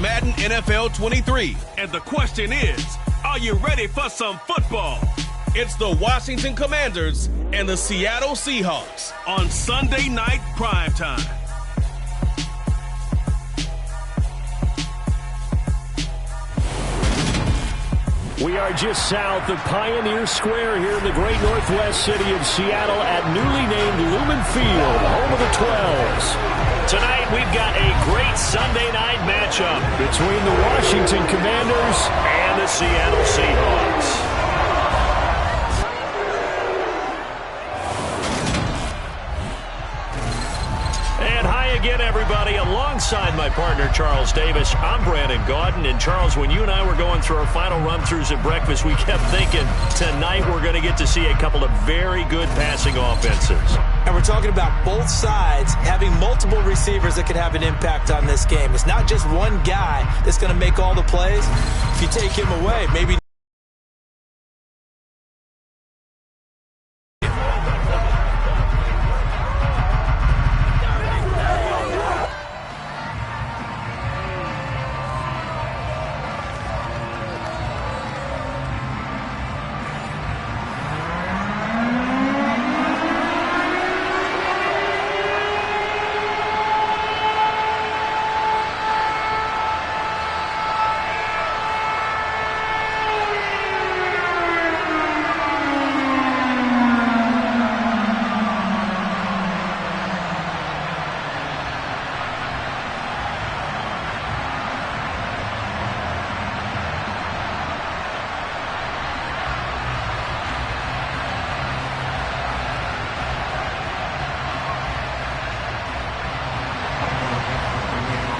Madden NFL 23. And the question is, are you ready for some football? It's the Washington Commanders and the Seattle Seahawks on Sunday Night Primetime. We are just south of Pioneer Square here in the great northwest city of Seattle at newly named Lumen Field, home of the 12s. Tonight we've got a great Sunday night matchup between the Washington Commanders and the Seattle Seahawks. Again, everybody, alongside my partner, Charles Davis, I'm Brandon Gaudin. And, Charles, when you and I were going through our final run-throughs at breakfast, we kept thinking tonight we're going to get to see a couple of very good passing offenses. And we're talking about both sides having multiple receivers that could have an impact on this game. It's not just one guy that's going to make all the plays. If you take him away, maybe...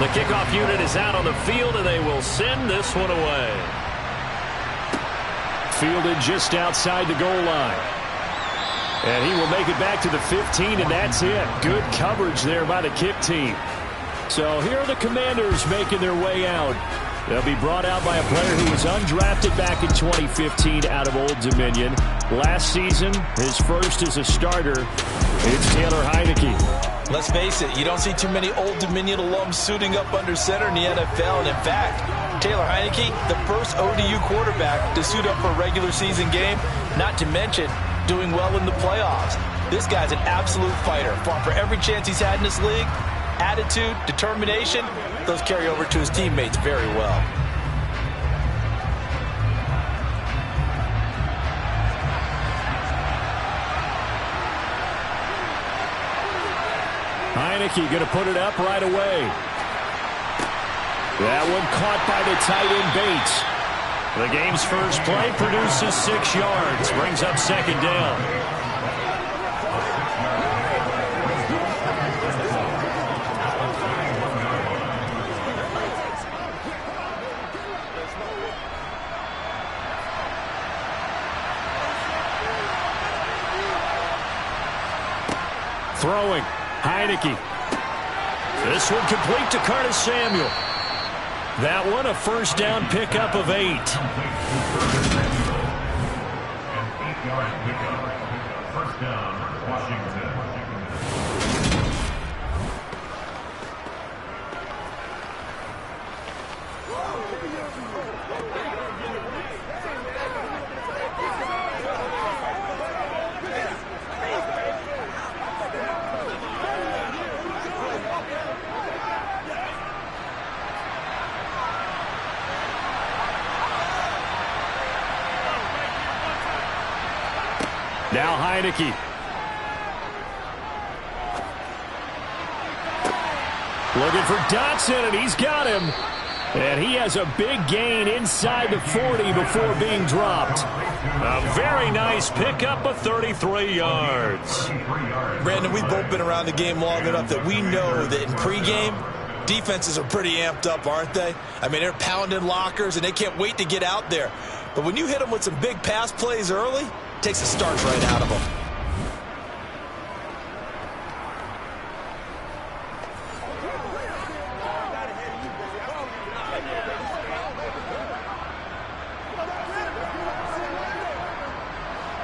The kickoff unit is out on the field, and they will send this one away. Fielded just outside the goal line. And he will make it back to the 15, and that's it. Good coverage there by the kick team. So here are the Commanders making their way out. They'll be brought out by a player who was undrafted back in 2015 out of Old Dominion. Last season, his first as a starter, it's Taylor Heineke. Let's face it, you don't see too many Old Dominion alums suiting up under center in the NFL. And in fact, Taylor Heineke, the first ODU quarterback to suit up for a regular season game, not to mention doing well in the playoffs. This guy's an absolute fighter. Fought for every chance he's had in this league. Attitude, determination, those carry over to his teammates very well. Heineke going to put it up right away. That one caught by the tight end Bates. The game's first play produces 6 yards. Brings up second down. Throwing. Heineke. This one complete to Curtis Samuel. That one a first down pickup of 8. An 8-yard pickup. First down, Washington. Now Heineke. Looking for Dotson, and he's got him. And he has a big gain inside the 40 before being dropped. A very nice pickup of 33 yards. Brandon, we've both been around the game long enough that we know that in pregame, defenses are pretty amped up, aren't they? I mean, they're pounding lockers, and they can't wait to get out there. But when you hit them with some big pass plays early, it takes the starch right out of them.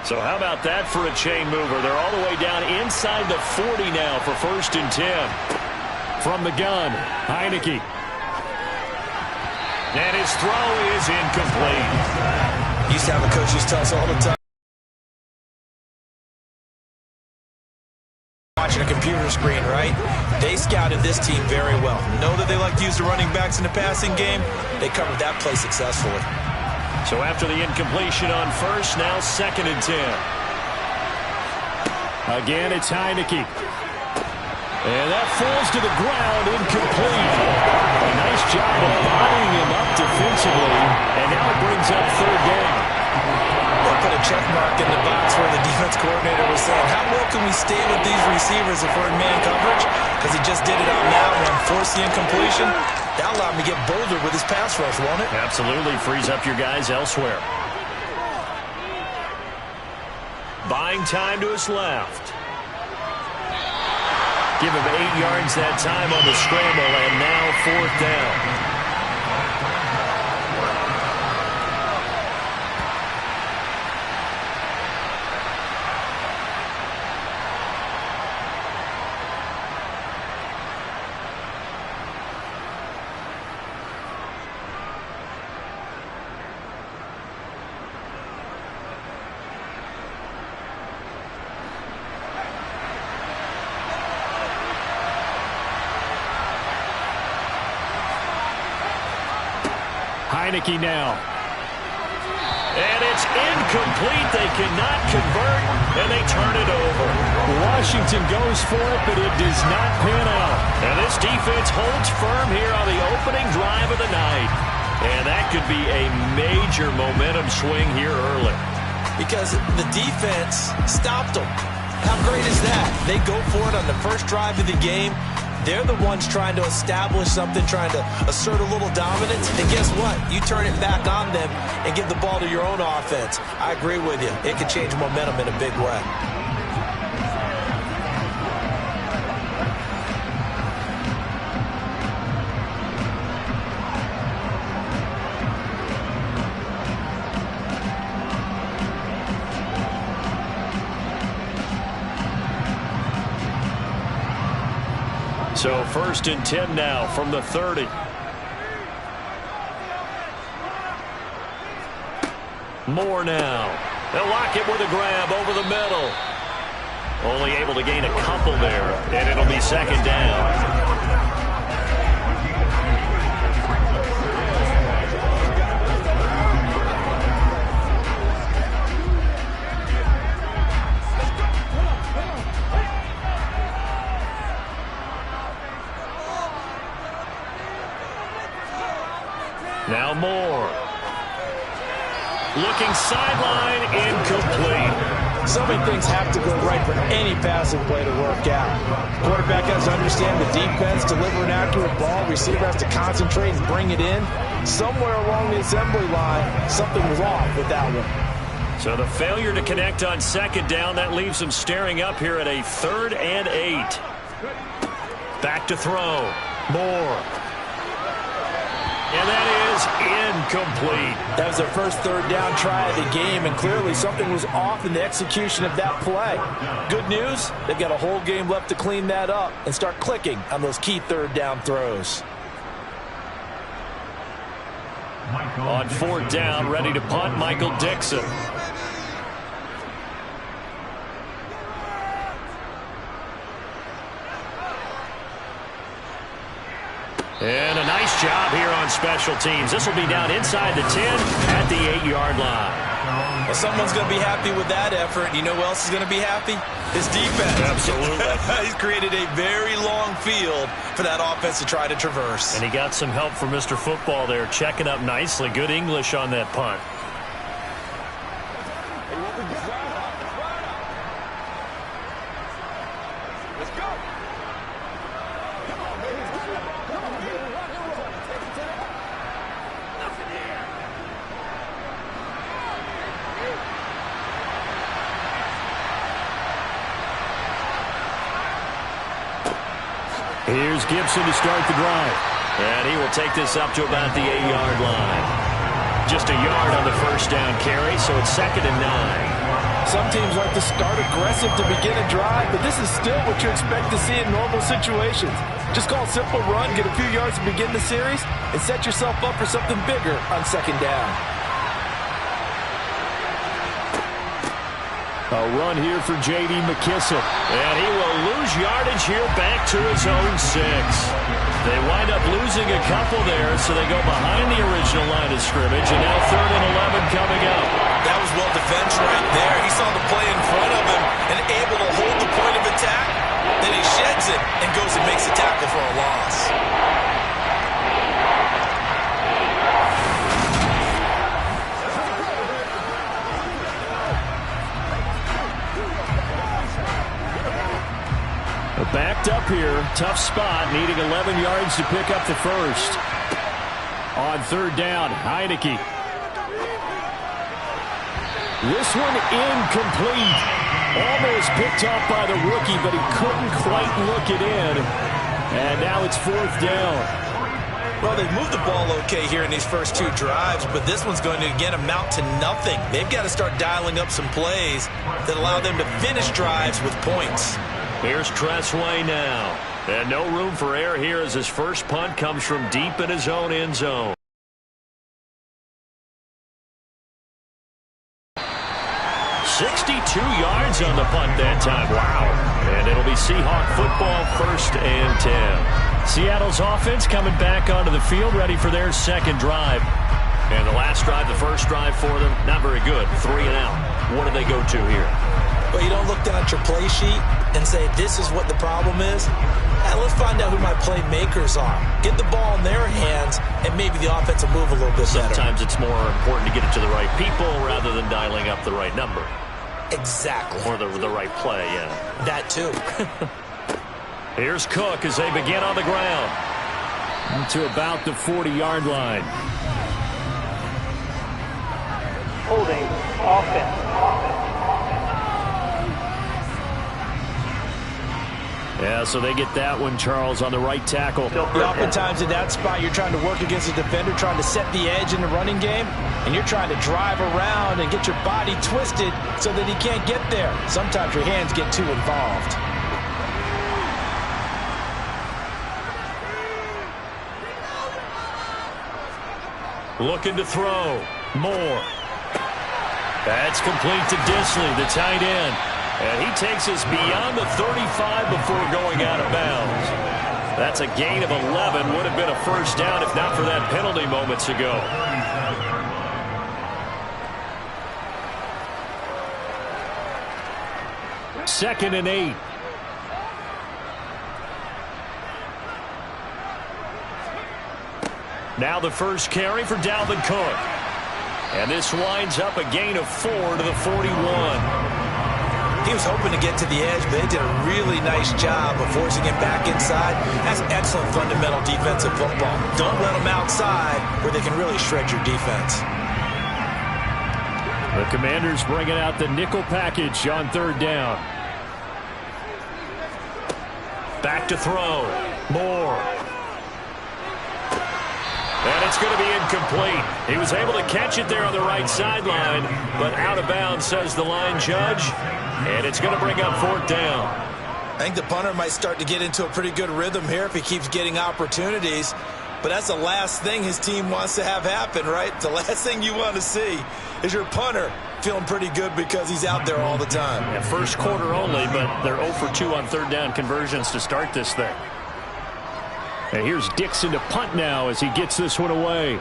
So how about that for a chain mover? They're all the way down inside the 40 now for 1st and 10. From the gun, Heineke. And his throw is incomplete. Used to have a coach who tell us all the time. Watching a computer screen, right? They scouted this team very well. Know that they like to use the running backs in the passing game. They covered that play successfully. So after the incompletion on first, now 2nd and 10. Again, it's Heineke. And that falls to the ground, incomplete. A nice job of bodying him up defensively, and now it brings up 3rd down. They put a check mark in the box where the defense coordinator was saying, how well can we stay with these receivers if we're in man coverage? Because he just did it on that one, forced the incompletion. That allowed him to get bolder with his pass rush, won't it? Absolutely, frees up your guys elsewhere. Buying time to his left. Give him 8 yards that time on the scramble, and now 4th down. Heineke now. And it's incomplete. They cannot convert, and they turn it over. Washington goes for it, but it does not pan out. And this defense holds firm here on the opening drive of the night. And that could be a major momentum swing here early. Because the defense stopped them. How great is that? They go for it on the first drive of the game. They're the ones trying to establish something, trying to assert a little dominance. And guess what? You turn it back on them and give the ball to your own offense. I agree with you. It could change momentum in a big way. So 1st and 10 now from the 30. Moore now. They'll lock it with a grab over the middle. Only able to gain a couple there, and it'll be 2nd down. Now Moore. Looking sideline, incomplete. So many things have to go right for any passing play to work out. Quarterback has to understand the defense, deliver an accurate ball. Receiver has to concentrate and bring it in. Somewhere along the assembly line, something was off with that one. So the failure to connect on 2nd down, that leaves them staring up here at a 3rd and 8. Back to throw. Moore. And that is incomplete. That was their first 3rd down try of the game, and clearly something was off in the execution of that play. Good news, they've got a whole game left to clean that up and start clicking on those key 3rd down throws. On 4th down, ready to punt, Michael Dixon. And a nice job here on special teams. This will be down inside the 10 at the 8-yard line. Well, someone's going to be happy with that effort. You know who else is going to be happy? His defense. Absolutely. He's created a very long field for that offense to try to traverse. And he got some help from Mr. Football there, checking up nicely. Good English on that punt. Here's Gibson to start the drive. And he will take this up to about the 8-yard line. Just a yard on the first down carry, so it's 2nd and 9. Some teams like to start aggressive to begin a drive, but this is still what you expect to see in normal situations. Just call a simple run, get a few yards to begin the series, and set yourself up for something bigger on second down. A run here for J.D. McKissick. And he will lose yardage here back to his own 6. They wind up losing a couple there, so they go behind the original line of scrimmage, and now 3rd and 11 coming up. That was well defense right there. He saw the play in front of him and able to hold the point of attack. Then he sheds it and goes and makes a tackle for a loss. Backed up here, tough spot, needing 11 yards to pick up the first. On 3rd down, Heineke. This one incomplete. Almost picked off by the rookie, but he couldn't quite look it in. And now it's 4th down. Well, they've moved the ball okay here in these first 2 drives, but this one's going to, again, amount to nothing. They've got to start dialing up some plays that allow them to finish drives with points. Here's Tressway now. And no room for error here as his first punt comes from deep in his own end zone. 62 yards on the punt that time. Wow. And it'll be Seahawk football, 1st and 10. Seattle's offense coming back onto the field, ready for their second drive. And the last drive, the first drive for them, not very good. 3 and out. What do they go to here? Well, you don't look down at your play sheet and say, this is what the problem is. Let's find out who my playmakers are. Get the ball in their hands, and maybe the offense will move a little bit better. Sometimes it's more important to get it to the right people rather than dialing up the right number. Exactly. Or the right play, yeah. That too. Here's Cook as they begin on the ground. To about the 40-yard line. Holding offense. Yeah, so they get that one, Charles, on the right tackle. Oftentimes in that spot, you're trying to work against a defender, trying to set the edge in the running game, and you're trying to drive around and get your body twisted so that he can't get there. Sometimes your hands get too involved. Looking to throw. Moore. That's complete to Disley, the tight end. And he takes us beyond the 35 before going out of bounds. That's a gain of 11. Would have been a first down if not for that penalty moments ago. Second and 8. Now the first carry for Dalvin Cook. And this winds up a gain of 4 to the 41. He was hoping to get to the edge, but they did a really nice job of forcing him back inside. That's excellent fundamental defensive football. Don't let them outside where they can really shred your defense. The Commanders bringing out the nickel package on 3rd down. Back to throw. Moore. And it's going to be incomplete. He was able to catch it there on the right sideline, but out of bounds, says the line judge. And it's going to bring up 4th down. I think the punter might start to get into a pretty good rhythm here if he keeps getting opportunities. But that's the last thing his team wants to have happen, right? The last thing you want to see is your punter feeling pretty good because he's out there all the time. Yeah, first quarter only, but they're 0 for 2 on 3rd down conversions to start this thing. And here's Dixon to punt now as he gets this one away.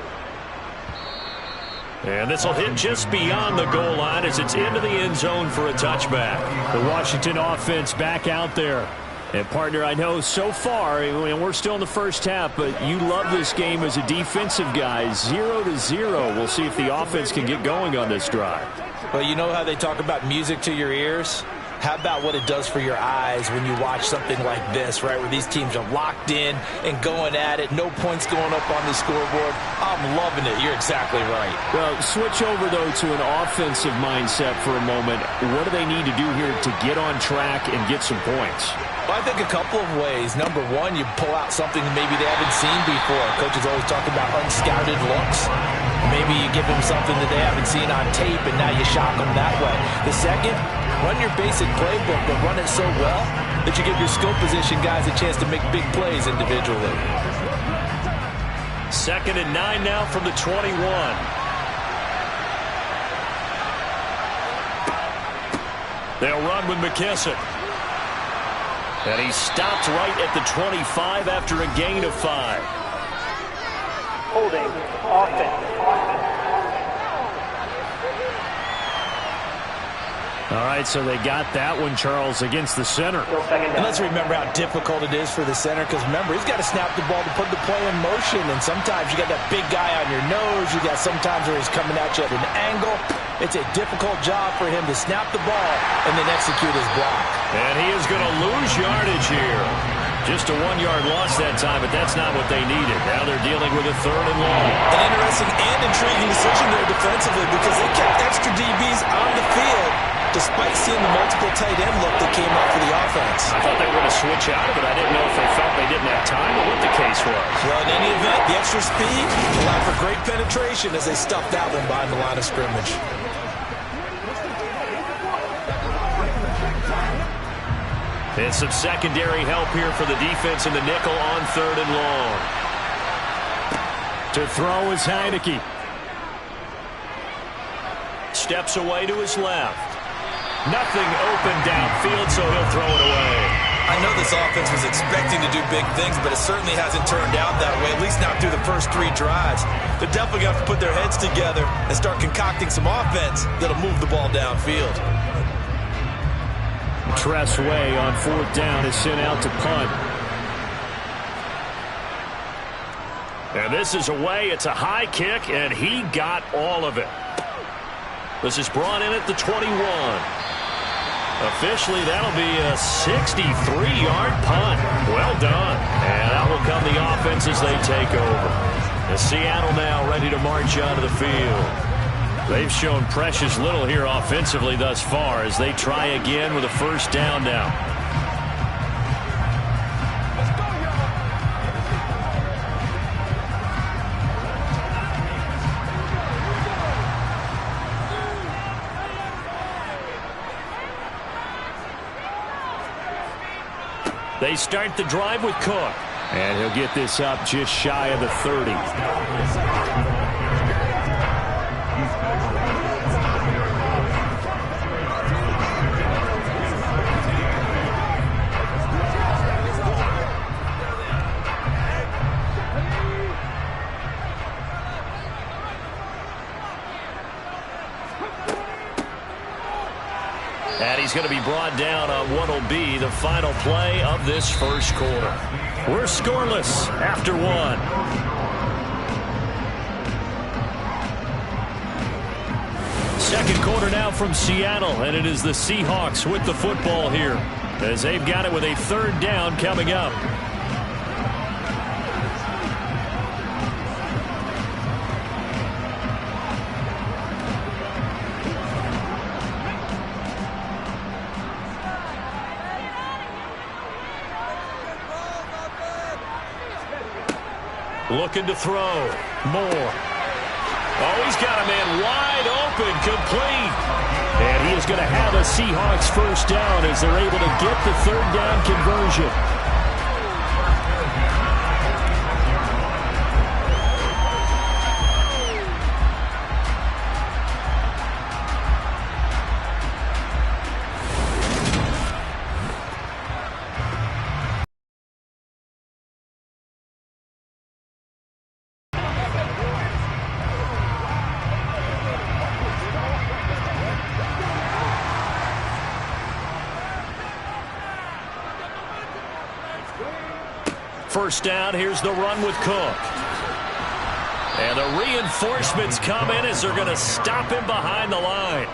And this will hit just beyond the goal line as it's into the end zone for a touchback. The Washington offense back out there. And, partner, I know so far, we're still in the first half, but you love this game as a defensive guy. 0-0. We'll see if the offense can get going on this drive. Well, you know how they talk about music to your ears? How about what it does for your eyes when you watch something like this, right, where these teams are locked in and going at it, no points going up on the scoreboard? I'm loving it. You're exactly right. Well, switch over, though, to an offensive mindset for a moment. What do they need to do here to get on track and get some points? Well, I think a couple of ways. Number one, you pull out something that maybe they haven't seen before. Coaches always talk about unscouted looks. Maybe you give them something that they haven't seen on tape, and now you shock them that way. The second, Run your basic playbook, but run it so well that you give your skill position guys a chance to make big plays individually. 2nd and 9 now from the 21. They'll run with McKissick. And he stopped right at the 25 after a gain of 5. Holding offense. All right, so they got that one, Charles, against the center. And let's remember how difficult it is for the center, because remember, he's got to snap the ball to put the play in motion, and sometimes you got that big guy on your nose. You got sometimes where he's coming at you at an angle. It's a difficult job for him to snap the ball and then execute his block. And he is going to lose yardage here. Just a 1-yard loss that time, but that's not what they needed. Now they're dealing with a 3rd and long. An interesting and intriguing decision there defensively, because they kept extra DBs on the field despite seeing the multiple tight end look that came up for the offense. I thought they were going to switch out of it. I didn't know if they felt they didn't have time or what the case was. Well, in any event, the extra speed allowed for great penetration as they stuffed that one behind the line of scrimmage. And some secondary help here for the defense in the nickel on 3rd and long. To throw is Heineke. Steps away to his left. Nothing open downfield, so he'll throw it away. I know this offense was expecting to do big things, but it certainly hasn't turned out that way, at least not through the first 3 drives. They're definitely going to have to put their heads together and start concocting some offense that'll move the ball downfield. Tress Way on 4th down is sent out to punt. And this is away. It's a high kick, and he got all of it. This is brought in at the 21. Officially, that'll be a 63-yard punt. Well done. And out will come the offense as they take over. And Seattle now ready to march onto the field. They've shown precious little here offensively thus far as they try again with a 1st down now. They start the drive with Cook. And he'll get this up just shy of the 30. And he's going to be brought down on what will be the final play of this 1st quarter. We're scoreless after 1. 2nd quarter now from Seattle, and it is the Seahawks with the football here as they've got it with a 3rd down coming up. Looking to throw. Moore. Oh, he's got a man wide open, complete. And he is going to have a Seahawks 1st down as they're able to get the 3rd down conversion. First down, here's the run with Cook. And the reinforcements come in as they're going to stop him behind the line.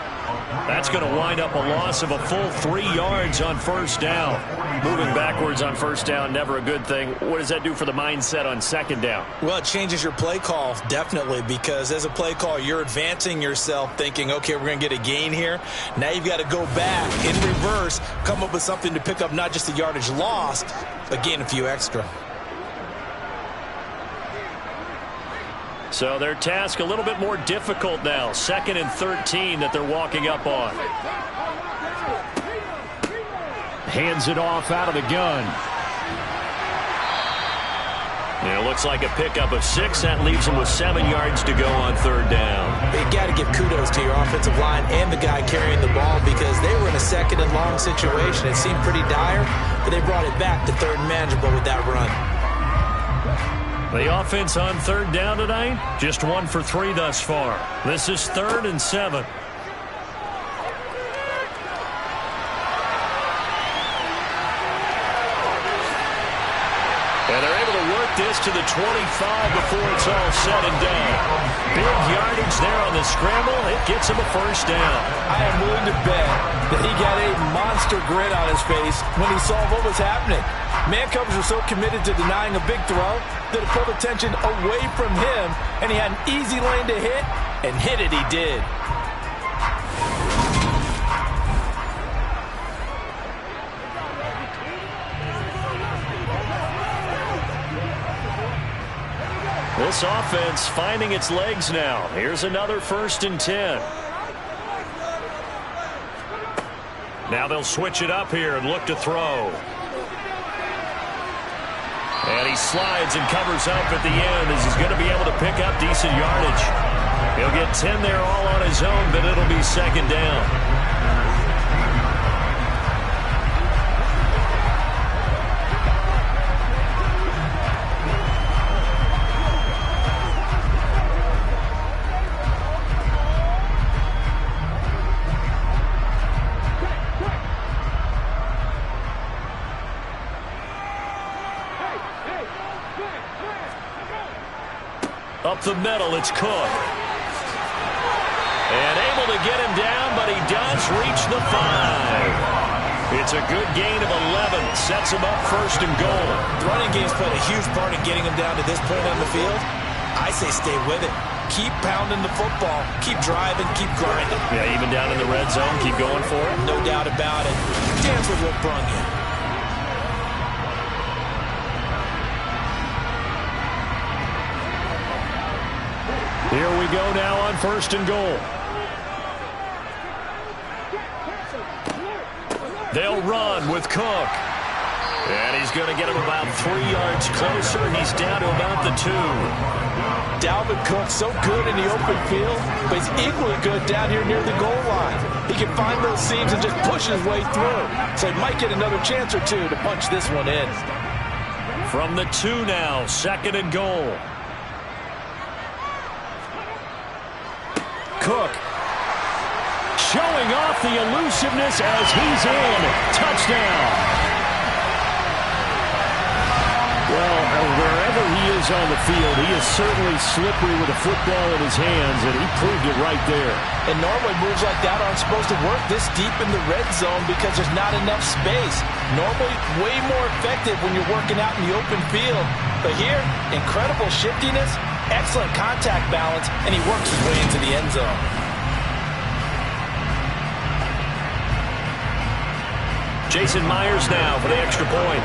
That's going to wind up a loss of a full 3 yards on 1st down. Moving backwards on 1st down, never a good thing. What does that do for the mindset on 2nd down? Well, it changes your play call, definitely, because as a play call, you're advancing yourself thinking, okay, we're going to get a gain here. Now you've got to go back in reverse, come up with something to pick up not just the yardage lost, but gain a few extra. So their task a little bit more difficult now. 2nd and 13 that they're walking up on. hands it off out of the gun. It looks like a pickup of 6. That leaves him with 7 yards to go on third down. You got to give kudos to your offensive line and the guy carrying the ball because they were in a second and long situation. It seemed pretty dire, but they brought it back to third and manageable with that run. The offense on third down tonight, just 1 for 3 thus far. This is 3rd and 7. And they're able to work this to the 25 before it's all said and done. Big yardage there on the scramble. It gets him a first down. I am willing to bet that he got a monster grin on his face when he saw what was happening. Man covers were so committed to denying a big throw that it pulled attention away from him, and he had an easy lane to hit, and hit it he did. This offense finding its legs now. Here's another 1st and 10. Now they'll switch it up here and look to throw. And he slides and covers up at the end as he's going to be able to pick up decent yardage. He'll get 10 there all on his own, but it'll be 2nd down. Up the middle, it's Cook. And able to get him down, but he does reach the 5. It's a good gain of 11. Sets him up 1st and goal. The running game's played a huge part in getting him down to this point on the field. I say stay with it. Keep pounding the football. Keep driving. Keep grinding. Yeah, even down in the red zone, keep going for it. No doubt about it. Dance with what brung you. Here we go now on 1st and goal. They'll run with Cook. And he's going to get him about 3 yards closer, and he's down to about the 2. Dalvin Cook so good in the open field, but he's equally good down here near the goal line. He can find those seams and just push his way through. So he might get another chance or 2 to punch this one in. From the 2 now, 2nd and goal. Cook showing off the elusiveness as he's in. Touchdown. Well, wherever he is on the field, he is certainly slippery with a football in his hands, and he proved it right there. And normally moves like that aren't supposed to work this deep in the red zone because there's not enough space. Normally way more effective when you're working out in the open field. But here, incredible shiftiness, excellent contact balance, and he works his way into the end zone. Jason Myers now for the extra point.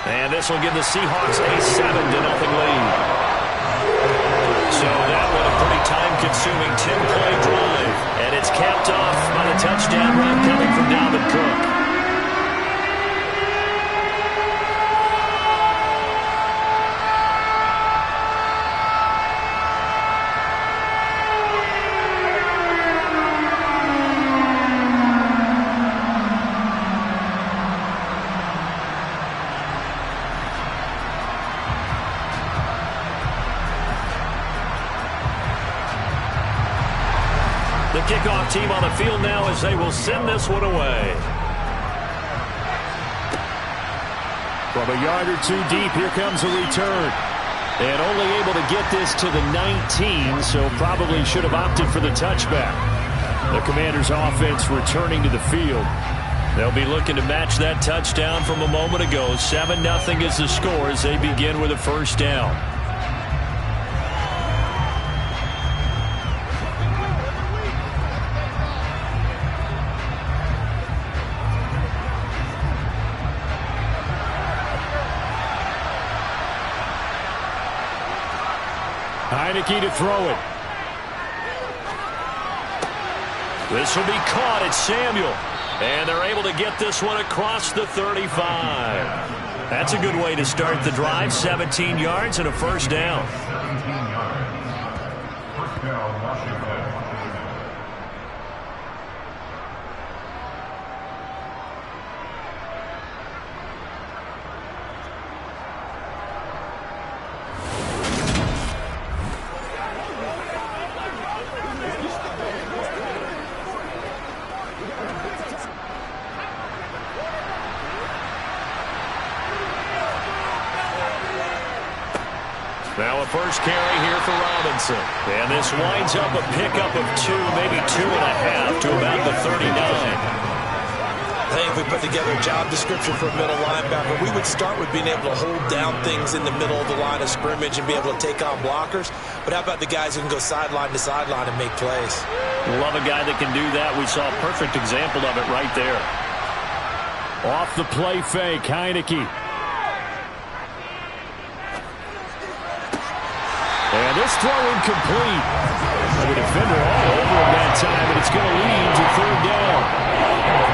And this will give the Seahawks a 7-0 lead. So that was a pretty time-consuming 10-play drive. And it's capped off by the touchdown run coming from Dalvin Cook. The kickoff team on the field now as they will send this one away. From a yard or 2 deep, here comes a return. And only able to get this to the 19, so probably should have opted for the touchback. The Commanders' offense returning to the field. They'll be looking to match that touchdown from a moment ago. 7-0 is the score as they begin with a first down. Heineke to throw it. This will be caught at Samuel. And they're able to get this one across the 35. That's a good way to start the drive. 17 yards and a first down. 17 yards. First down, Washington. Now a first carry here for Robinson. And this winds up a pickup of 2, maybe 2.5 to about the 39. I think if we put together a job description for a middle linebacker, we would start with being able to hold down things in the middle of the line of scrimmage and be able to take on blockers. But how about the guys who can go sideline to sideline and make plays? Love a guy that can do that. We saw a perfect example of it right there. Off the play fake, Heineke. And this throw incomplete. The defender all over him that time, and it's going to lead to third down.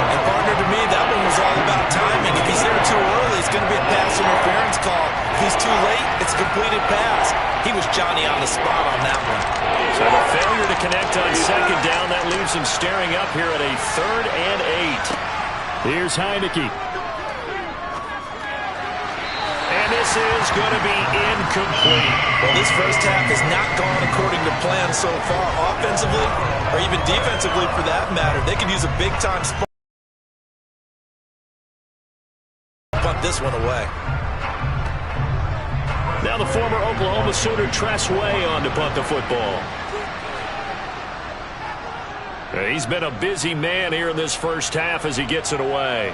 And partner, to me, that one was all about timing. If he's there too early, it's going to be a pass interference call. If he's too late, it's a completed pass. He was Johnny on the spot on that one. So the failure to connect on second down, that leaves him staring up here at a 3rd and 8. Here's Heineke. And this is going to be incomplete. Well, this first half has not gone according to plan so far, offensively or even defensively for that matter. They could use a big-time spot. Punt this one away. Now the former Oklahoma Sooner Tress Way on to punt the football. He's been a busy man here in this first half as he gets it away.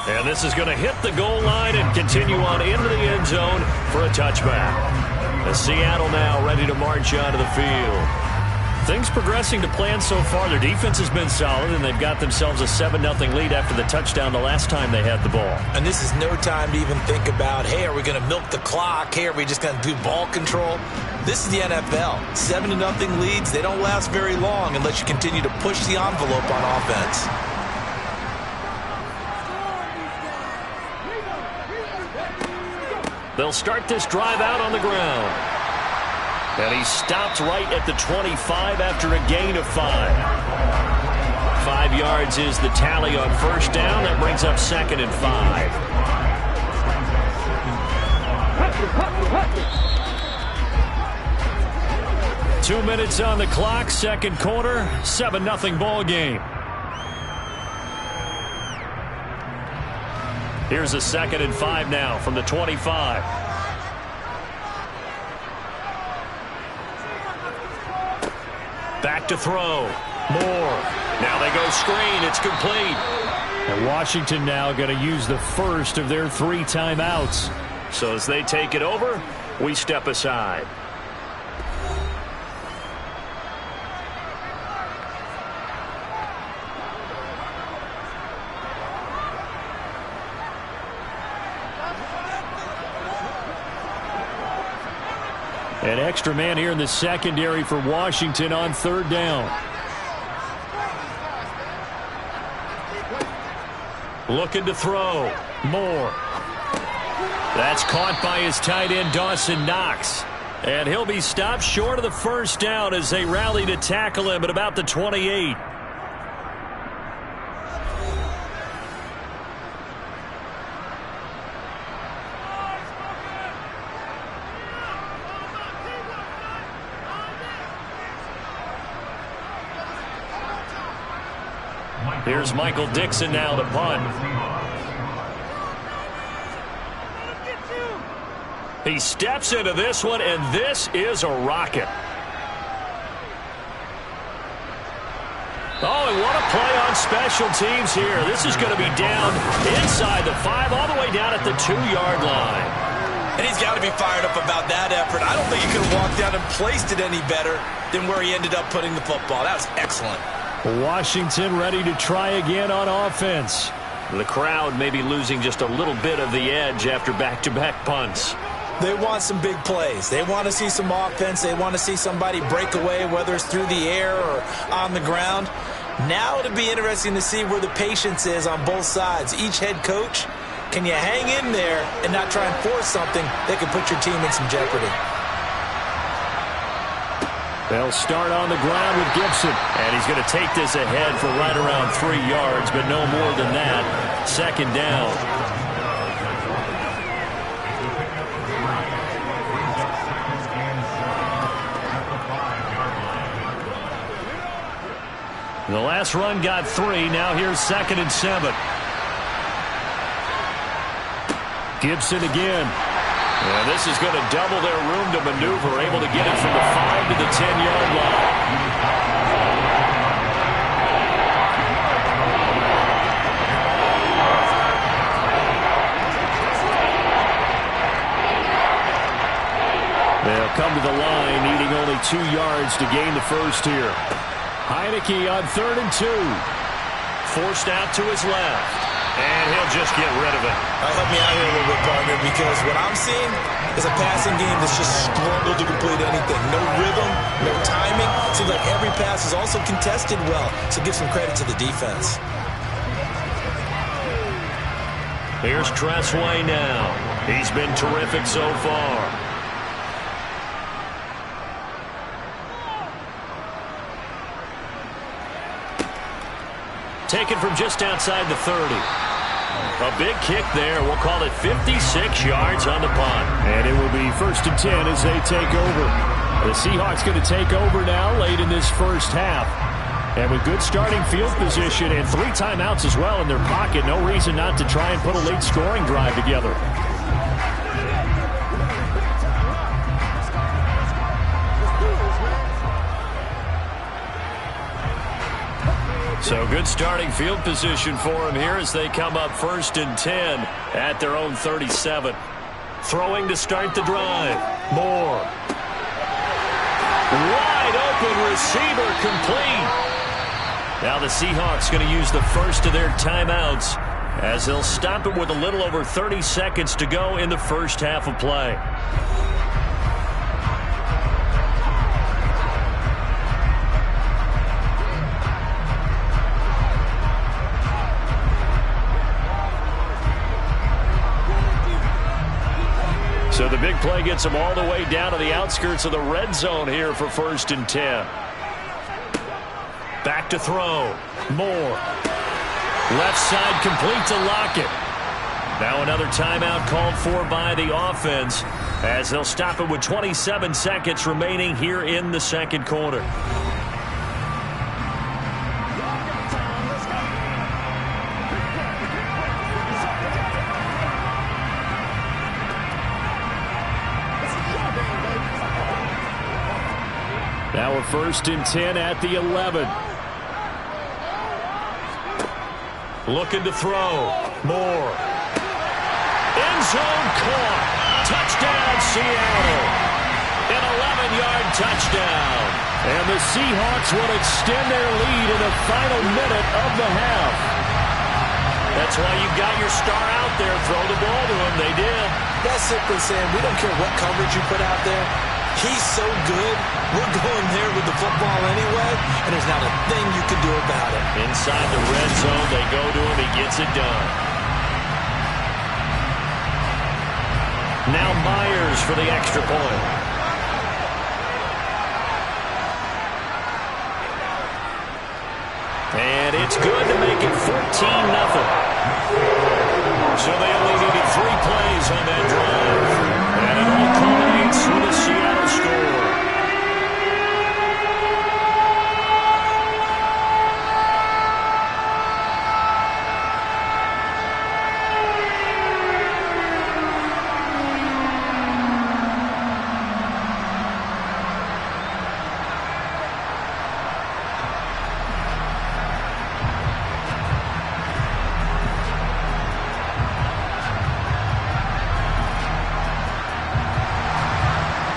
And this is going to hit the goal line and continue on into the end zone for a touchback. As Seattle now ready to march onto the field. Things progressing to plan so far. Their defense has been solid, and they've got themselves a 7-0 lead after the touchdown the last time they had the ball. And this is no time to even think about, hey, are we going to milk the clock? Hey, are we just going to do ball control? This is the NFL. 7-0 leads, they don't last very long unless you continue to push the envelope on offense. They'll start this drive out on the ground. And he stopped right at the 25 after a gain of 5. 5 yards is the tally on first down. That brings up 2nd and 5. Two minutes on the clock, second quarter, 7-0 ball game. Here's a 2nd and 5 now from the 25. Back to throw. Moore. Now they go screen. It's complete. And Washington now going to use the first of their 3 timeouts. So as they take it over, we step aside. An extra man here in the secondary for Washington on third down. Looking to throw. Moore. That's caught by his tight end, Dawson Knox. And he'll be stopped short of the first down as they rally to tackle him at about the 28. Here's Michael Dixon now to punt. He steps into this one, and this is a rocket. Oh, and what a play on special teams here. This is going to be down inside the 5, all the way down at the 2-yard line. And he's got to be fired up about that effort. I don't think he could have walked down and placed it any better than where he ended up putting the football. That was excellent. Washington ready to try again on offense. The crowd may be losing just a little bit of the edge after back-to-back punts. They want some big plays. They want to see some offense. They want to see somebody break away, whether it's through the air or on the ground. Now it'll be interesting to see where the patience is on both sides. Each head coach, can you hang in there and not try and force something that could put your team in some jeopardy? They'll start on the ground with Gibson. And he's going to take this ahead for right around 3 yards, but no more than that. Second down. The last run got 3. Now here's 2nd and 7. Gibson again. And this is going to double their room to maneuver, able to get it from the 5 to the 10-yard line. They'll come to the line, needing only 2 yards to gain the first here. Heineke on 3rd and 2. Forced out to his left. And he'll just get rid of it. Help me out here a little bit, partner, because what I'm seeing is a passing game that's just struggled to complete anything. No rhythm, no timing. Seems like every pass is also contested well, so give some credit to the defense. Here's Tressway now. He's been terrific so far. Taken from just outside the 30. A big kick there. We'll call it 56 yards on the punt. And it will be 1st and 10 as they take over. The Seahawks going to take over now late in this first half. And with good starting field position and 3 timeouts as well in their pocket, no reason not to try and put a late scoring drive together. So good starting field position for him here as they come up 1st and 10 at their own 37. Throwing to start the drive. Moore. Wide open receiver complete. Now the Seahawks going to use the first of their timeouts as they'll stop it with a little over 30 seconds to go in the first half of play. So the big play gets them all the way down to the outskirts of the red zone here for 1st and 10. Back to throw. Moore. Left side complete to Lockett. Now another timeout called for by the offense as they'll stop it with 27 seconds remaining here in the second quarter. Now a 1st and 10 at the 11. Looking to throw. Moore. End zone caught. Touchdown, Seattle. An 11-yard touchdown. And the Seahawks will extend their lead in the final minute of the half. That's why you got your star out there. Throw the ball to him. They did. That's simply saying we don't care what coverage you put out there. He's so good, we're going there with the football anyway, and there's not a thing you can do about it. Inside the red zone, they go to him. He gets it done. Now Myers for the extra point. And it's good to make it 14-0. So they only needed 3 plays on that drive. And it all culminates with a Seattle score.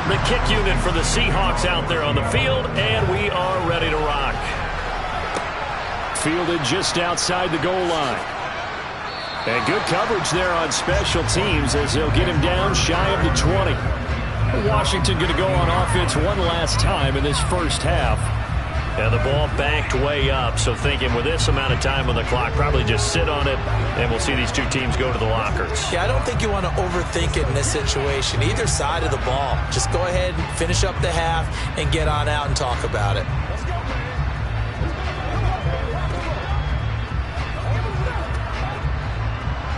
The kick unit for the Seahawks out there on the field, and we are ready to rock. Fielded just outside the goal line. And good coverage there on special teams as they'll get him down shy of the 20. Washington going to go on offense one last time in this first half. And the ball banked way up, so thinking with this amount of time on the clock, probably just sit on it, and we'll see these two teams go to the lockers. Yeah, I don't think you want to overthink it in this situation. Either side of the ball. Just go ahead and finish up the half and get on out and talk about it.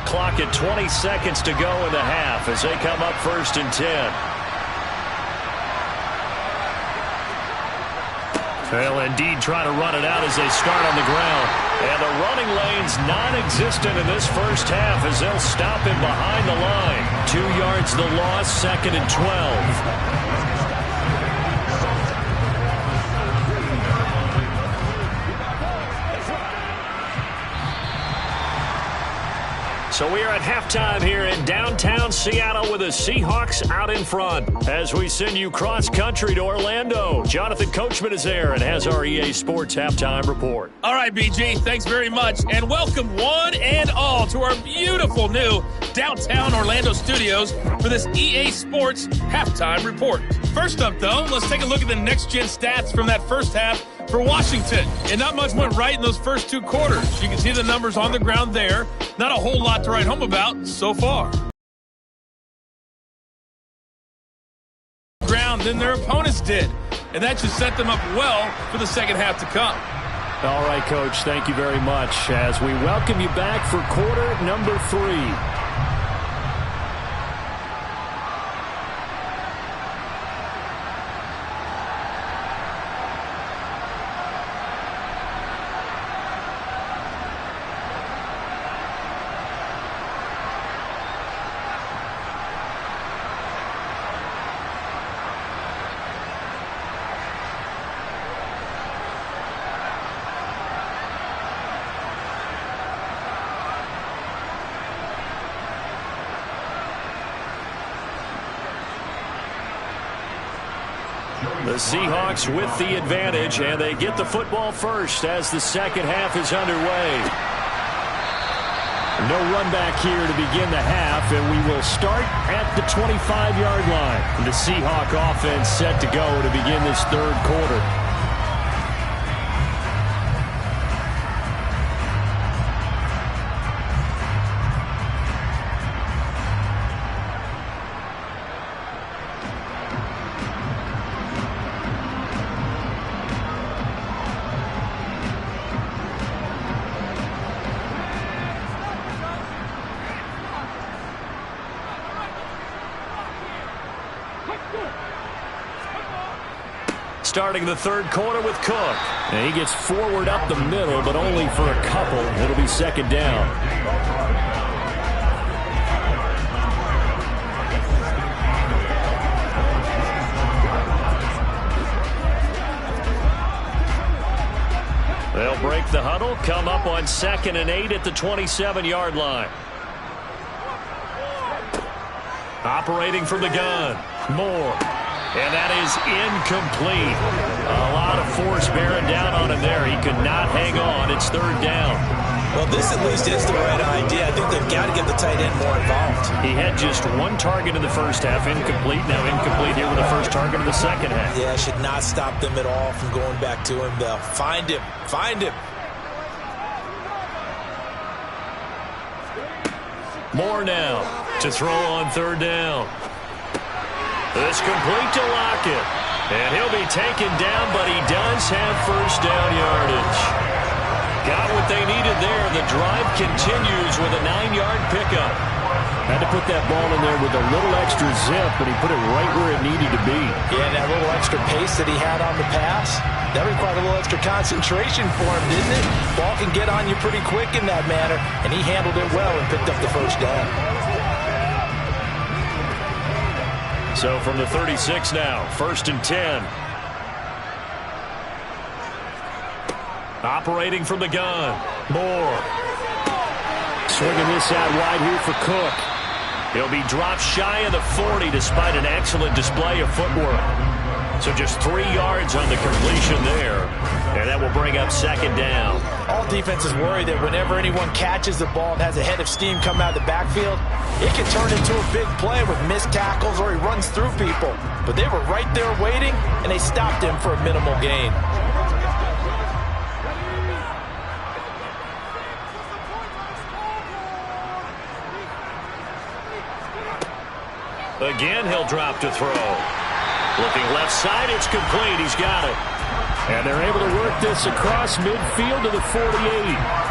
Clock at 20 seconds to go in the half as they come up 1st and 10. They'll indeed try to run it out as they start on the ground. And the running lane's non-existent in this first half as they'll stop him behind the line. 2 yards the loss, 2nd and 12. So we are at halftime here in downtown Seattle with the Seahawks out in front. As we send you cross-country to Orlando, Jonathan Coachman is there and has our EA Sports halftime report. All right, BG, thanks very much. And welcome one and all to our beautiful new downtown Orlando studios for this EA Sports halftime report. First up, though, let's take a look at the next-gen stats from that first half for Washington. And not much went right in those first 2 quarters. You can see the numbers on the ground there. Not a whole lot to write home about so far. Ground than their opponents did. And that should set them up well for the second half to come. All right, Coach, thank you very much as we welcome you back for quarter number 3. The Seahawks with the advantage, and they get the football first as the second half is underway. No run back here to begin the half, and we will start at the 25-yard line. The Seahawk offense set to go to begin this third quarter. Starting the third quarter with Cook. And he gets forward up the middle, but only for a couple. It'll be second down. They'll break the huddle, come up on 2nd and 8 at the 27-yard line. Operating from the gun, Moore. And that is incomplete. A lot of force bearing down on him there. He could not hang on. It's third down. Well, this at least is the right idea. I think they've got to get the tight end more involved. He had just 1 target in the first half, incomplete. Now incomplete here with the first target of the second half. Yeah, should not stop them at all from going back to him. They'll find him. Find him. Moore now to throw on third down. This complete to Lockett. And he'll be taken down, but he does have first down yardage. Got what they needed there. The drive continues with a 9-yard pickup. Had to put that ball in there with a little extra zip, but he put it right where it needed to be. Yeah, and that little extra pace that he had on the pass, that required a little extra concentration for him, didn't it? Ball can get on you pretty quick in that manner, and he handled it well and picked up the first down. So from the 36 now, 1st and 10. Operating from the gun, Moore. Swinging this out wide here for Cook. He'll be dropped shy of the 40 despite an excellent display of footwork. So just 3 yards on the completion there. And that will bring up second down. All defenses worry that whenever anyone catches the ball and has a head of steam come out of the backfield, it can turn into a big play with missed tackles or he runs through people. But they were right there waiting, and they stopped him for a minimal gain. Again, he'll drop to throw. Looking left side, it's complete. He's got it. And they're able to work this across midfield to the 48.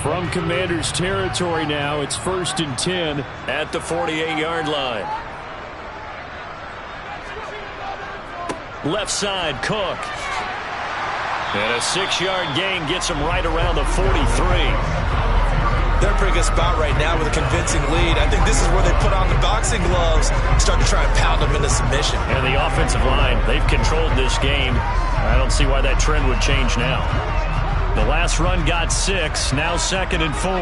From Commander's territory now, it's 1st and 10 at the 48-yard line. Left side, Cook. And a 6-yard gain gets him right around the 43. They're in a pretty good spot right now with a convincing lead. I think this is where they put on the boxing gloves and start to try and pound them into submission. And the offensive line, they've controlled this game. I don't see why that trend would change now. The last run got 6, now 2nd and 4.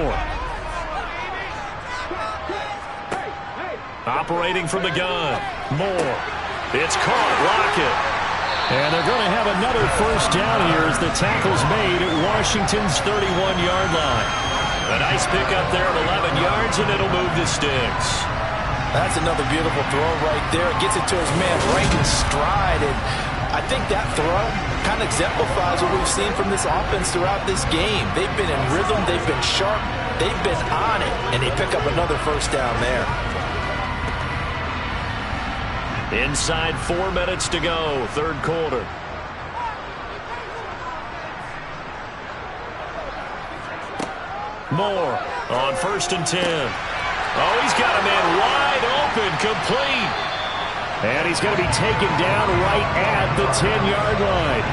Operating from the gun, Moore. It's caught, Lockett. And they're going to have another first down here as the tackle's made at Washington's 31-yard line. A nice pickup there at 11 yards, and it'll move the sticks. That's another beautiful throw right there. It gets it to his man right in stride. And I think that throw kind of exemplifies what we've seen from this offense throughout this game. They've been in rhythm. They've been sharp. They've been on it. And they pick up another first down there. Inside 4 minutes to go, third quarter. Moore on 1st and 10. Oh, he's got a man wide open, complete. And he's going to be taken down right at the 10-yard line.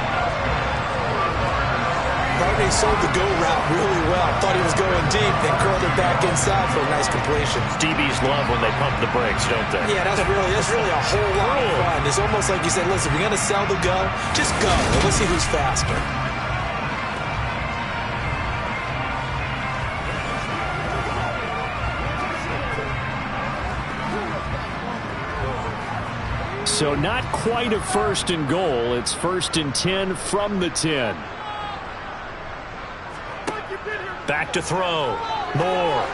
Barney sold the go route really well. Thought he was going deep, then curled it back inside for a nice completion. DBs love when they pump the brakes, don't they? Yeah, that's really a whole lot of fun. It's almost like you said, listen, we're going to sell the go. Just go, and let's see who's faster. So not quite a 1st and goal. It's 1st and 10 from the 10. Back to throw. Moore.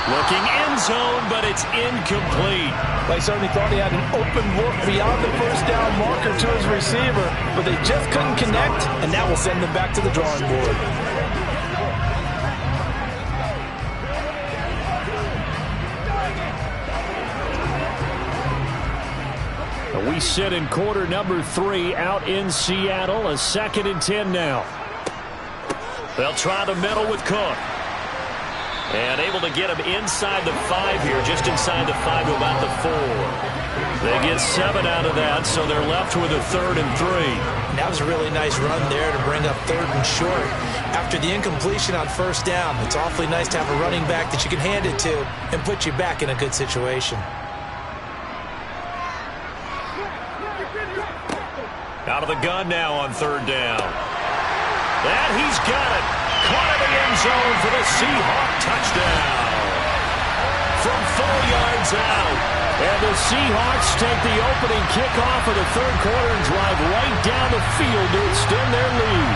Looking end zone, but it's incomplete. They certainly thought he had an open look beyond the first down marker to his receiver, but they just couldn't connect, and that will send them back to the drawing board. We sit in quarter number 3 out in Seattle. A 2nd and 10 now. They'll try the middle with Cook. And able to get him inside the 5 here, just inside the 5 to about the 4. They get 7 out of that, so they're left with a 3rd and 3. That was a really nice run there to bring up 3rd and short. After the incompletion on first down, it's awfully nice to have a running back that you can hand it to and put you back in a good situation. Out of the gun now on 3rd down. And he's got it. Caught in the end zone for the Seahawk touchdown. From 4 yards out. And the Seahawks take the opening kickoff of the third quarter and drive right down the field to extend their lead.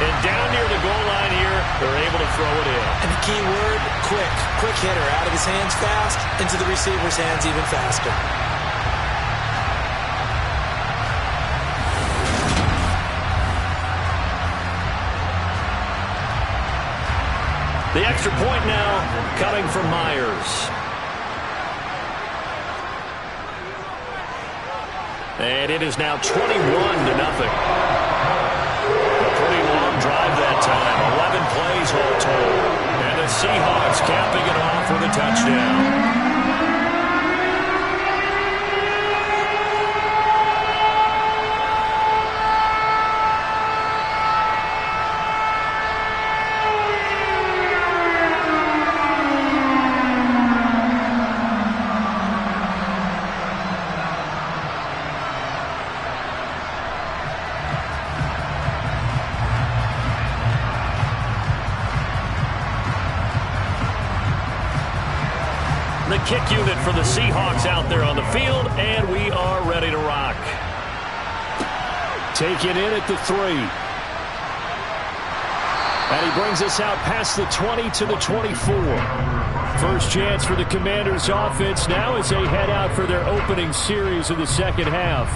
And down near the goal line here, they're able to throw it in. And the key word, quick. Quick hitter. Out of his hands fast, into the receiver's hands even faster. The extra point now coming from Myers. And it is now 21-0. A pretty long drive that time. 11 plays all told. And the Seahawks capping it off with a touchdown. The kick unit for the Seahawks out there on the field, and we are ready to rock. Taken in at the 3. And he brings us out past the 20 to the 24. First chance for the Commanders offense now as they head out for their opening series of the second half.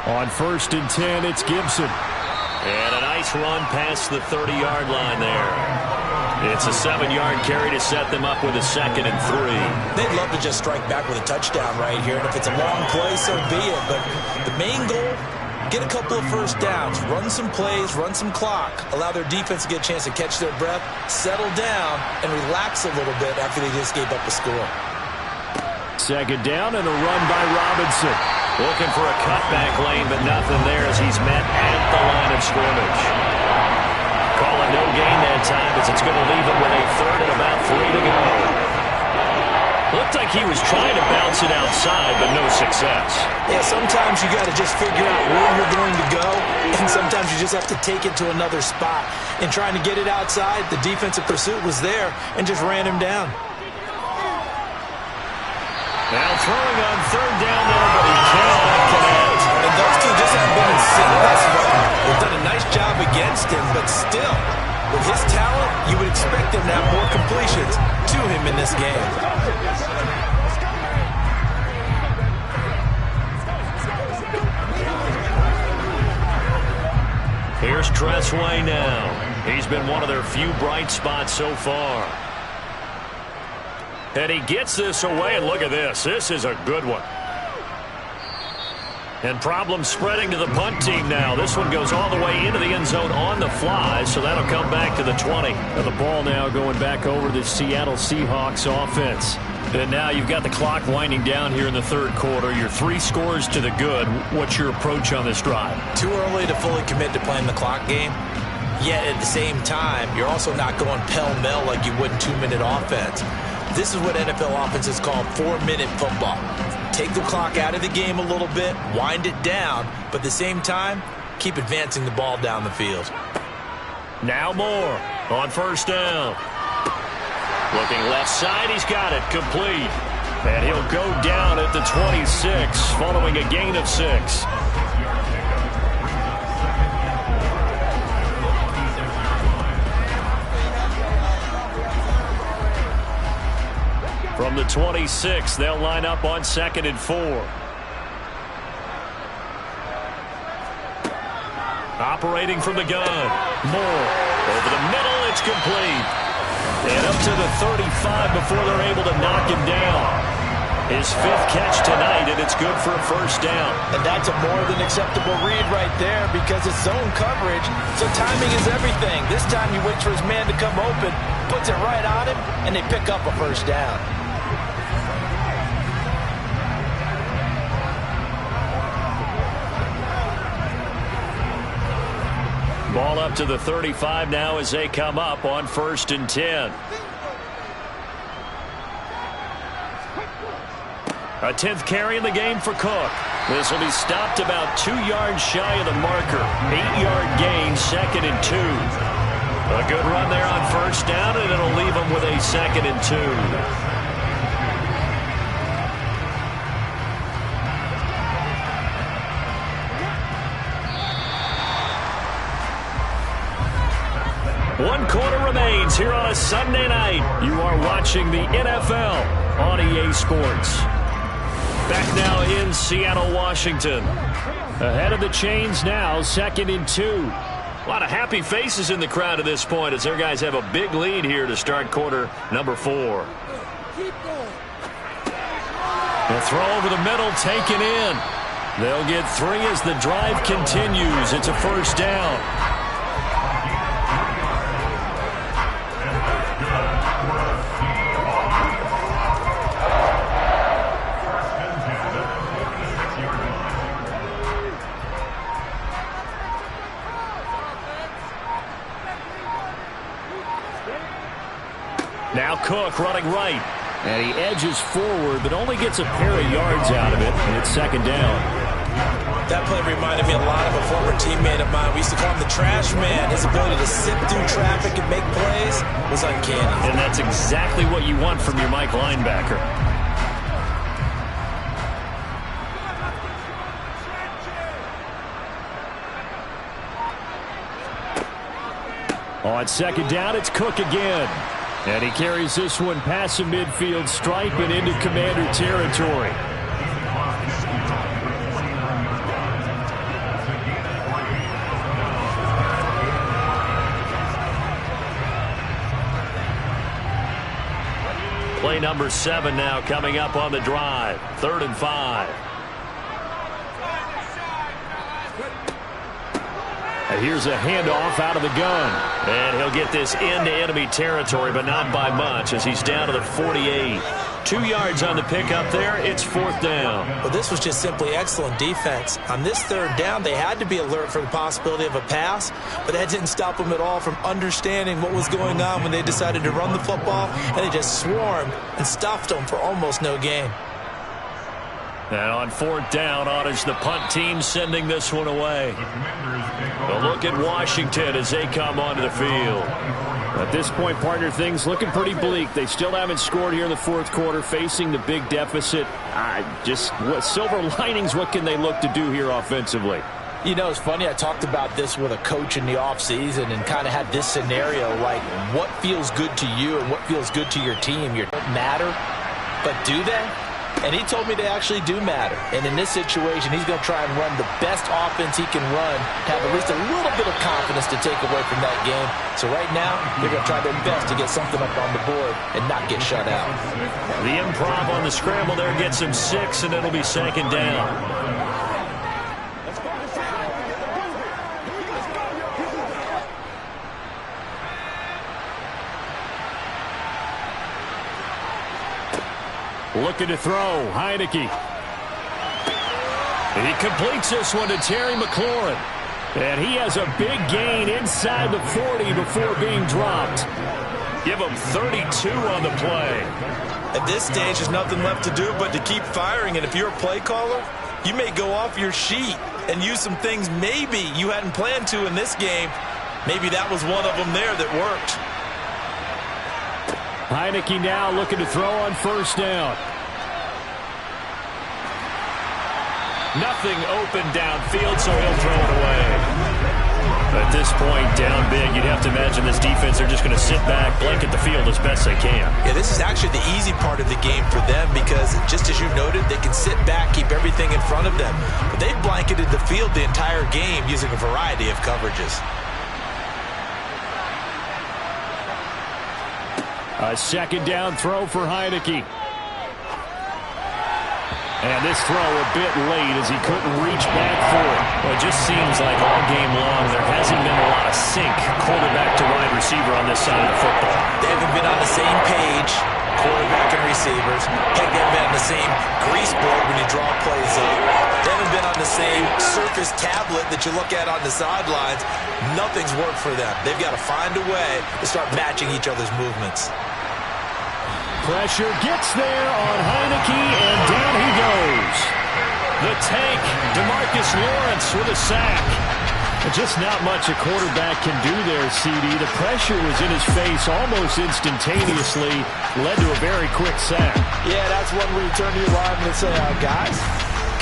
On 1st and 10, it's Gibson. And a nice run past the 30-yard line there. It's a 7-yard carry to set them up with a 2nd and 3. They'd love to just strike back with a touchdown right here, and if it's a long play, so be it. But the main goal, get a couple of first downs, run some plays, run some clock, allow their defense to get a chance to catch their breath, settle down, and relax a little bit after they just gave up a score. 2nd down and a run by Robinson. Looking for a cutback lane, but nothing there as he's met at the line of scrimmage. Calling no gain that time as it's going to leave him with a 3rd and about 3 to go. Looked like he was trying to bounce it outside, but no success. Yeah, sometimes you got to just figure out where you're going to go, and sometimes you just have to take it to another spot. In trying to get it outside, the defensive pursuit was there and just ran him down. Now throwing on 3rd down there, but he cannot connect. And those two just haven't been in sync thus far. They've done a nice job against him, but still, with his talent, you would expect him to have more completions to him in this game. Here's Tressway now. He's been one of their few bright spots so far. And he gets this away, and look at this. This is a good one. And problems spreading to the punt team now. This one goes all the way into the end zone on the fly, so that'll come back to the 20. And the ball now going back over the Seattle Seahawks offense. And now you've got the clock winding down here in the 3rd quarter. You're 3 scores to the good. What's your approach on this drive? Too early to fully commit to playing the clock game. Yet at the same time, you're also not going pell-mell like you would in 2-minute offense. This is what NFL offenses call 4-minute football. Take the clock out of the game a little bit, wind it down, but at the same time, keep advancing the ball down the field. Now Moore on 1st down. Looking left side, he's got it, complete. And he'll go down at the 26, following a gain of 6. From the 26, they'll line up on 2nd and 4. Operating from the gun. Moore over the middle, it's complete. And up to the 35 before they're able to knock him down. His 5th catch tonight, and it's good for a 1st down. And that's a more than acceptable read right there because it's zone coverage, so timing is everything. This time he waits for his man to come open, puts it right on him, and they pick up a 1st down. Ball up to the 35 now as they come up on 1st and 10. A 10th carry in the game for Cook. This will be stopped about 2 yards shy of the marker. 8-yard gain, 2nd and 2. A good run there on 1st down, and it'll leave them with a 2nd and 2. One quarter remains here on a Sunday night. You are watching the NFL on EA Sports. Back now in Seattle, Washington. Ahead of the chains now, 2nd and 2. A lot of happy faces in the crowd at this point as their guys have a big lead here to start quarter number 4. The throw over the middle taken in. They'll get 3 as the drive continues. It's a 1st down. Now Cook running right. And he edges forward, but only gets a pair of yards out of it, and it's second down. That play reminded me a lot of a former teammate of mine. We used to call him the trash man. His ability to sit through traffic and make plays was uncanny. And that's exactly what you want from your Mike linebacker. On second down, it's Cook again. And he carries this one past the midfield stripe and into Commander territory. Play number 7 now coming up on the drive. 3rd and 5. And here's a handoff out of the gun. And he'll get this into enemy territory, but not by much as he's down to the 48. 2 yards on the pickup there. It's 4th down. Well, this was just simply excellent defense. On this 3rd down, they had to be alert for the possibility of a pass, but that didn't stop them at all from understanding what was going on when they decided to run the football, and they just swarmed and stuffed them for almost no gain. And on 4th down, Ottage, the punt team sending this one away. A look at Washington as they come onto the field. At this point, partner, things looking pretty bleak. They still haven't scored here in the 4th quarter, facing the big deficit. Just what silver linings, what can they look to do here offensively? You know, it's funny, I talked about this with a coach in the offseason and kind of had this scenario, like what feels good to you and what feels good to your team. You don't matter, but do they? And he told me they actually do matter. And in this situation, he's going to try and run the best offense he can run, have at least a little bit of confidence to take away from that game. So right now, they're going to try their best to get something up on the board and not get shut out. The improv on the scramble there gets him 6, and it'll be 2nd down. Looking to throw, Heineke. He completes this one to Terry McLaurin. And he has a big gain inside the 40 before being dropped. Give him 32 on the play. At this stage, there's nothing left to do but to keep firing. And if you're a play caller, you may go off your sheet and use some things maybe you hadn't planned to in this game. Maybe that was one of them there that worked. Heineke now looking to throw on 1st down. Nothing open downfield, so he'll throw it away. At this point, down big, you'd have to imagine this defense, they're just going to sit back, blanket the field as best they can. Yeah, this is actually the easy part of the game for them because, just as you noted, they can sit back, keep everything in front of them. But they've blanketed the field the entire game using a variety of coverages. A 2nd down throw for Heineke. And this throw a bit late as he couldn't reach back for it. Well, it just seems like all game long there hasn't been a lot of sync quarterback to wide receiver on this side of the football. They haven't been on the same page, quarterback and receivers. Heck, they haven't been on the same grease board when you draw plays up. They haven't been on the same surface tablet that you look at on the sidelines. Nothing's worked for them. They've got to find a way to start matching each other's movements. Pressure gets there on Heineke, and down he goes. The tank, DeMarcus Lawrence with a sack. Just not much a quarterback can do there, CD. The pressure was in his face almost instantaneously, led to a very quick sack. Yeah, that's one where you turn to your lineman and say, guys,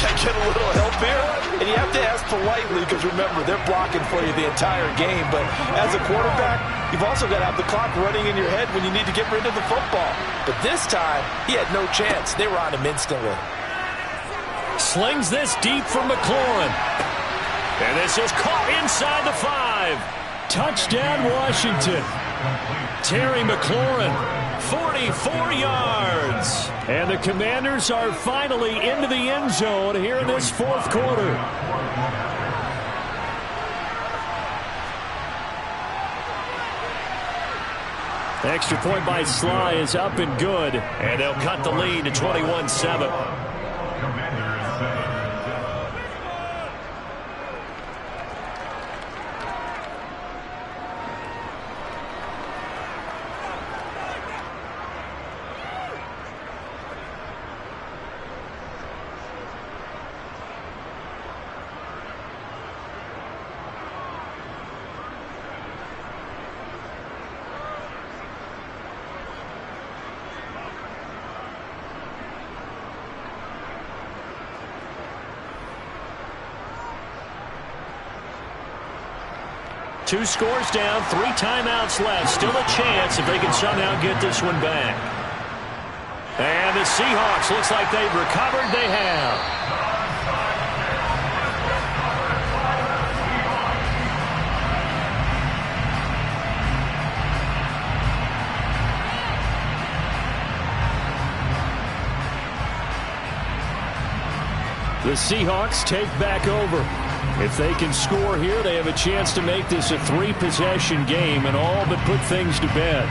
can I get a little help here? And you have to ask politely because, remember, they're blocking for you the entire game. But as a quarterback, you've also got to have the clock running in your head when you need to get rid of the football. But this time, he had no chance. They were on him instantly. Slings this deep for McLaurin. And this is caught inside the 5. Touchdown, Washington. Terry McLaurin, 44 yards. And the Commanders are finally into the end zone here in this 4th quarter. The extra point by Sly is up and good. And they'll cut the lead to 21-7. 2 scores down, 3 timeouts left. Still a chance if they can somehow get this one back. And the Seahawks, looks like they've recovered. They have. The Seahawks take back over. If they can score here, they have a chance to make this a 3-possession game and all but put things to bed.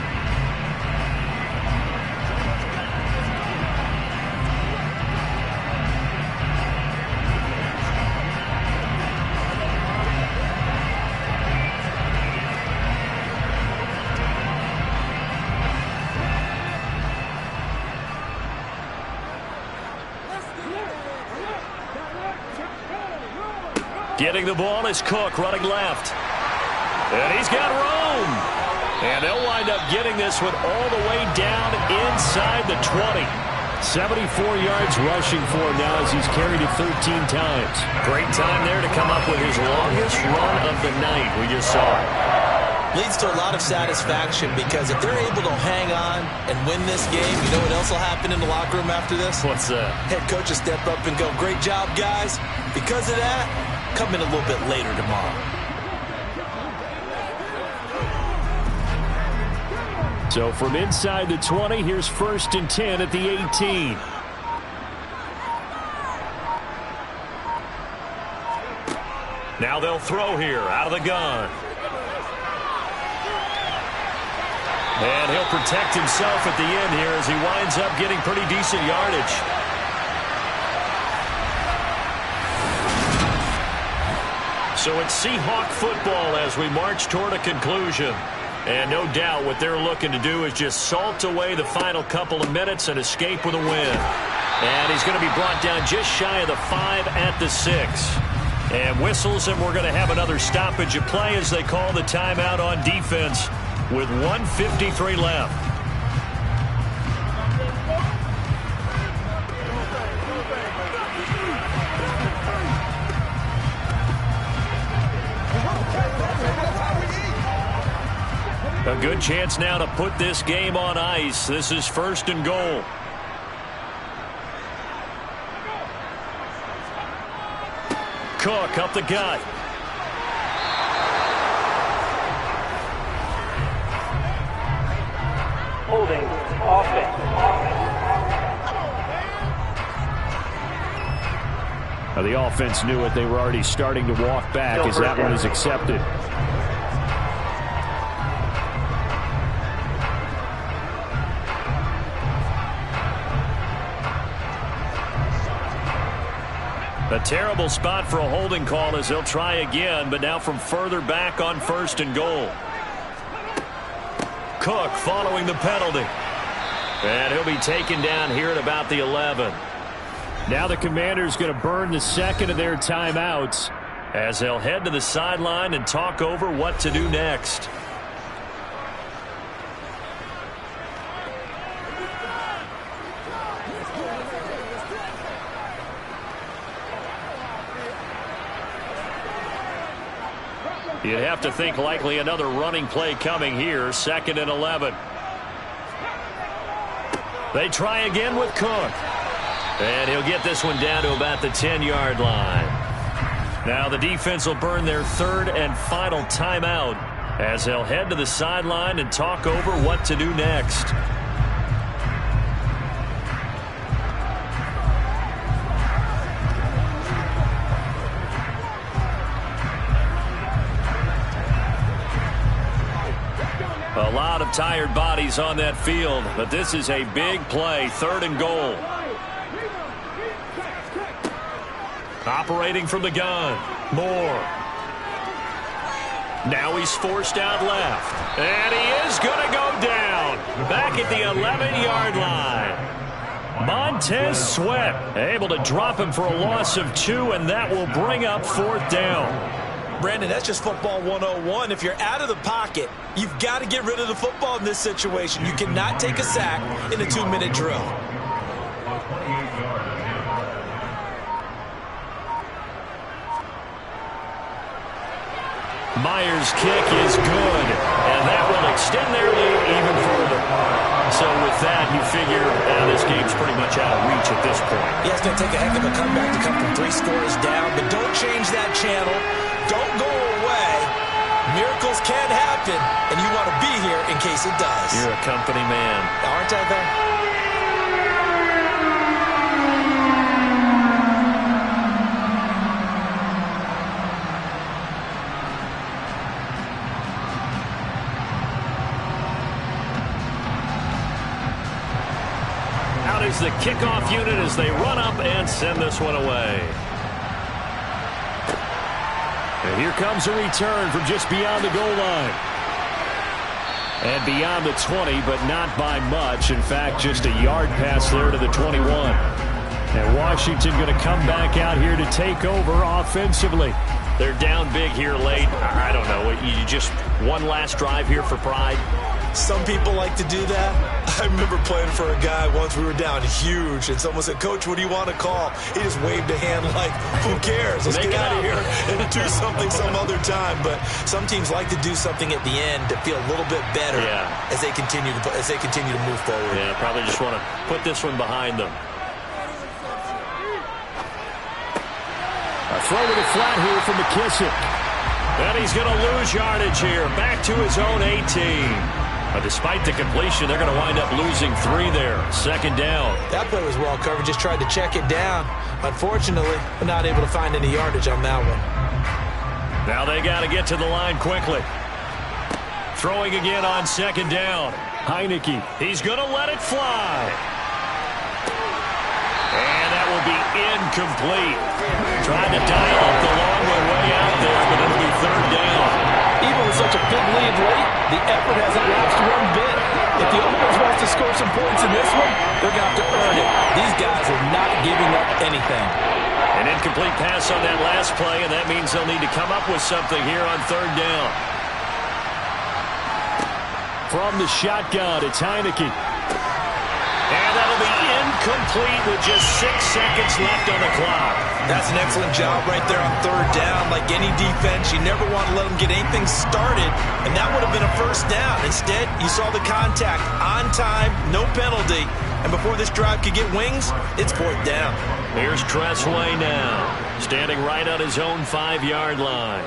Getting the ball is Cook running left. And he's got room. And they'll wind up getting this one all the way down inside the 20. 74 yards rushing for him now as he's carried it 13 times. Great time there to come up with his longest run of the night. We just saw it. Leads to a lot of satisfaction because if they're able to hang on and win this game, you know what else will happen in the locker room after this? What's that? Head coach will step up and go, great job, guys. Because of that, come in a little bit later tomorrow. So from inside the 20, here's 1st and 10 at the 18. Now they'll throw here out of the gun. And he'll protect himself at the end here as he winds up getting pretty decent yardage. So it's Seahawk football as we march toward a conclusion. And no doubt what they're looking to do is just salt away the final couple of minutes and escape with a win. And he's going to be brought down just shy of the 5 at the 6. And whistles, and we're going to have another stoppage of play as they call the timeout on defense with 1:53 left. A good chance now to put this game on ice. This is 1st and goal. Cook up the gut. Holding offense. Now the offense knew it. They were already starting to walk back as that one is accepted. A terrible spot for a holding call as they'll try again, but now from further back on 1st and goal. Cook following the penalty. And he'll be taken down here at about the 11. Now the Commanders going to burn the second of their timeouts as they'll head to the sideline and talk over what to do next. You'd have to think likely another running play coming here. 2nd and 11. They try again with Cook. And he'll get this one down to about the 10-yard line. Now the defense will burn their 3rd and final timeout as they'll head to the sideline and talk over what to do next. A lot of tired bodies on that field, but this is a big play. 3rd and goal. Operating from the gun. Moore. Now he's forced out left. And he is going to go down. Back at the 11-yard line. Montez Sweat able to drop him for a loss of 2, and that will bring up 4th down. Brandon, that's just football 101. If you're out of the pocket, you've got to get rid of the football in this situation. You cannot take a sack in a 2-minute drill. Myers' kick is good, and that will extend their lead even further. So with that, you figure this game's pretty much out of reach at this point. Yeah, it's going to take a heck of a comeback to come from 3 scores down, but don't change that channel. Don't go away. Miracles can happen, and you want to be here in case it does. You're a company man. Aren't I, though? Is the kickoff unit as they run up and send this one away. And here comes a return from just beyond the goal line. And beyond the 20, but not by much. In fact, just a yard pass there to the 21. And Washington going to come back out here to take over offensively. They're down big here late. I don't know. You just one last drive here for pride. Some people like to do that. I remember playing for a guy once. We were down huge, and someone said, "Coach, what do you want to call?" He just waved a hand like, "Who cares? Let's get out of here and do something some other time." But some teams like to do something at the end to feel a little bit better as they continue to move forward. Yeah, probably just want to put this one behind them. A throw to the flat here from McKissick. And he's going to lose yardage here. Back to his own 18. Despite the completion, they're going to wind up losing 3 there. Second down. That play was well covered. Just tried to check it down. Unfortunately, we're not able to find any yardage on that one. Now they got to get to the line quickly. Throwing again on second down. Heineke. He's going to let it fly. And that will be incomplete. Trying to dial up the long way out there, but it'll be third down. Even with such a big lead late, the effort hasn't lapsed one bit. If the offense wants to score some points in this one, they're going to have to earn it. These guys are not giving up anything. An incomplete pass on that last play, and that means they'll need to come up with something here on third down. From the shotgun, it's Heineke. And that'll be incomplete with just 6 seconds left on the clock. That's an excellent job right there on third down. Like any defense, you never want to let them get anything started, and that would have been a first down. Instead, you saw the contact on time, no penalty, and before this drive could get wings, it's fourth down. Here's Tressway now, standing right on his own 5-yard line.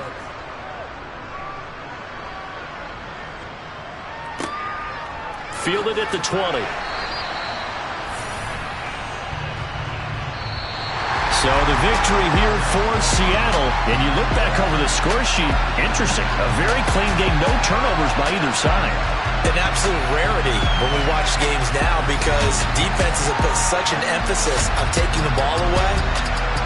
Fielded at the 20. So the victory here for Seattle. And you look back over the score sheet, interesting. A very clean game, no turnovers by either side. An absolute rarity when we watch games now because defenses have put such an emphasis on taking the ball away.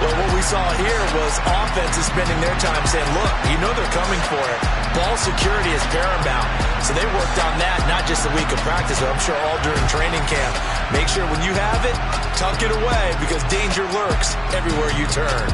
Well, what we saw here was offenses spending their time saying, look, you know they're coming for it. Ball security is paramount. So they worked on that not just a week of practice, but I'm sure all during training camp. Make sure when you have it, tuck it away because danger lurks everywhere you turn.